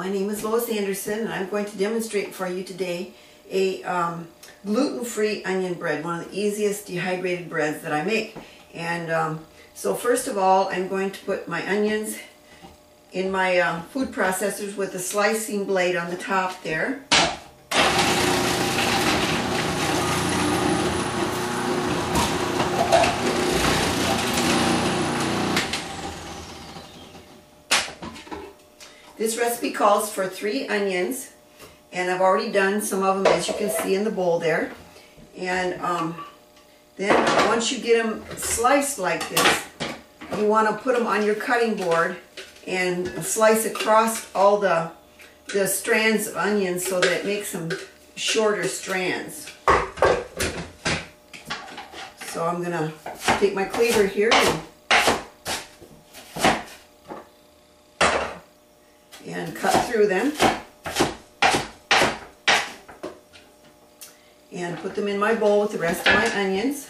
my name is Lois Anderson, and I'm going to demonstrate for you today a gluten-free onion bread, one of the easiest dehydrated breads that I make. And so first of all, I'm going to put my onions in my food processors with a slicing blade on the top there. This recipe calls for 3 onions, and I've already done some of them, as you can see in the bowl there. And then once you get them sliced like this, you want to put them on your cutting board and slice across all the strands of onions so that it makes them shorter strands. So I'm going to take my cleaver here and cut through them and put them in my bowl with the rest of my onions.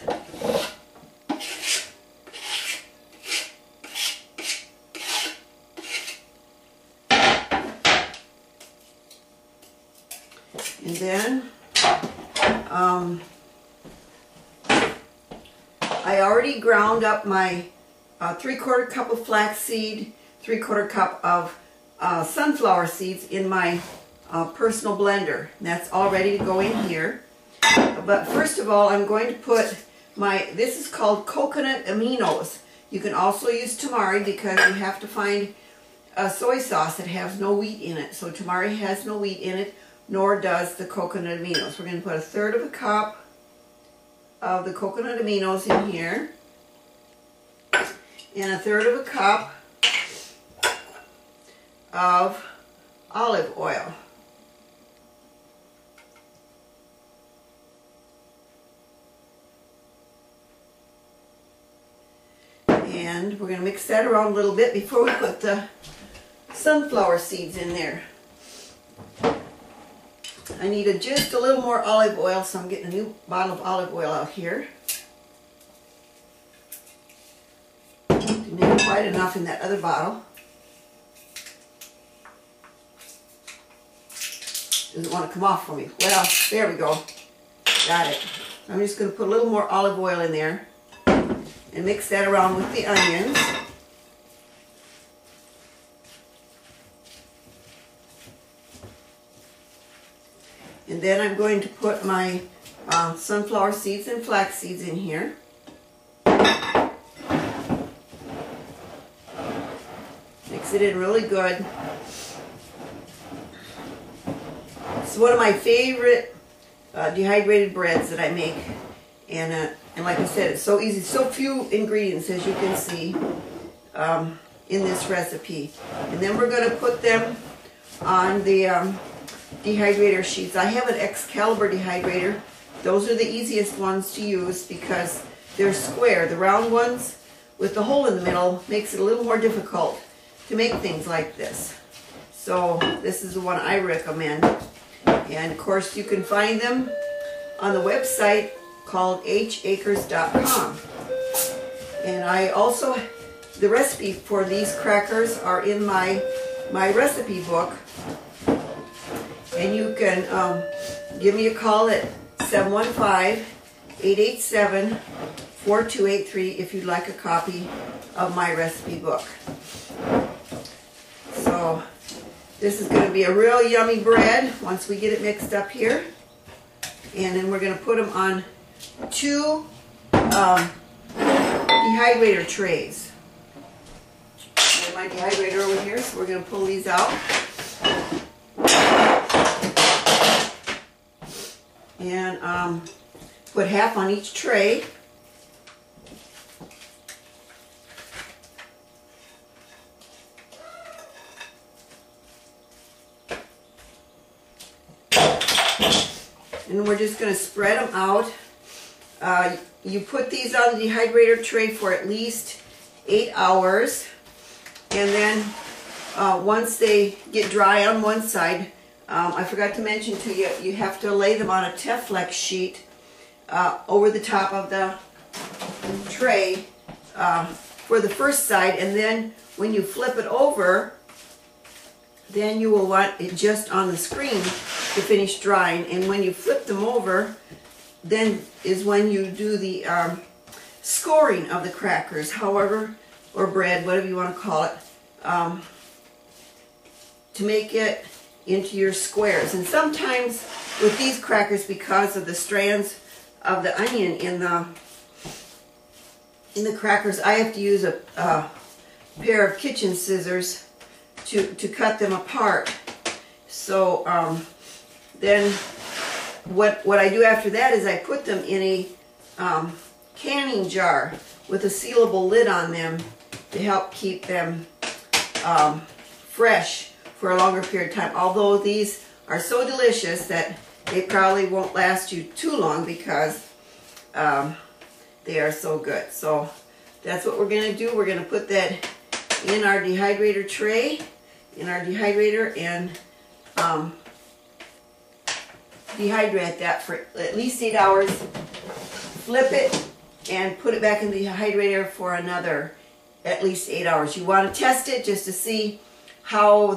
And then I already ground up my 3/4 cup of flaxseed, 3/4 cup of sunflower seeds in my personal blender. And that's all ready to go in here. But first of all, I'm going to put this is called coconut aminos. You can also use tamari because you have to find a soy sauce that has no wheat in it. So tamari has no wheat in it, nor does the coconut aminos. We're going to put 1/3 of a cup of the coconut aminos in here, and 1/3 of a cup of olive oil. And we're going to mix that around a little bit before we put the sunflower seeds in there. I need just a little more olive oil, so I'm getting a new bottle of olive oil out here. Didn't have quite enough in that other bottle. Doesn't want to come off for me. Well, there we go. Got it. So I'm just going to put a little more olive oil in there and mix that around with the onions. And then I'm going to put my sunflower seeds and flax seeds in here. Mix it in really good. It's one of my favorite dehydrated breads that I make, and like I said, it's so easy, so few ingredients, as you can see in this recipe. And then we're going to put them on the dehydrator sheets. I have an Excalibur dehydrator. Those are the easiest ones to use because they're square. The round ones with the hole in the middle makes it a little more difficult to make things like this. So this is the one I recommend. And of course you can find them on the website called hacres.com. And I also, the recipe for these crackers are in my recipe book. And you can give me a call at 715-887-4283 if you'd like a copy of my recipe book. So this is going to be a real yummy bread once we get it mixed up here. And then we're going to put them on 2 dehydrator trays. I have my dehydrator over here, so we're going to pull these out. And put half on each tray. And we're just going to spread them out. You put these on the dehydrator tray for at least 8 hours. And then once they get dry on one side, I forgot to mention to you, you have to lay them on a Teflex sheet over the top of the tray for the first side, and then when you flip it over, then you will want it just on the screen to finish drying. And when you flip them over, then is when you do the scoring of the crackers, however, or bread, whatever you want to call it, to make it into your squares. And sometimes with these crackers, because of the strands of the onion in the crackers, I have to use a pair of kitchen scissors to cut them apart. So then what I do after that is I put them in a canning jar with a sealable lid on them to help keep them fresh for a longer period of time. Although these are so delicious that they probably won't last you too long because they are so good. So that's what we're going to do. We're going to put that in our dehydrator tray, in our dehydrator, and dehydrate that for at least 8 hours. Flip it and put it back in the dehydrator for another at least 8 hours. You want to test it just to see how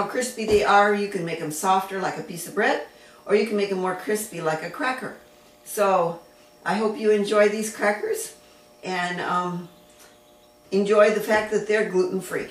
crispy they are. You can make them softer like a piece of bread, or you can make them more crispy like a cracker. So I hope you enjoy these crackers and enjoy the fact that they're gluten-free.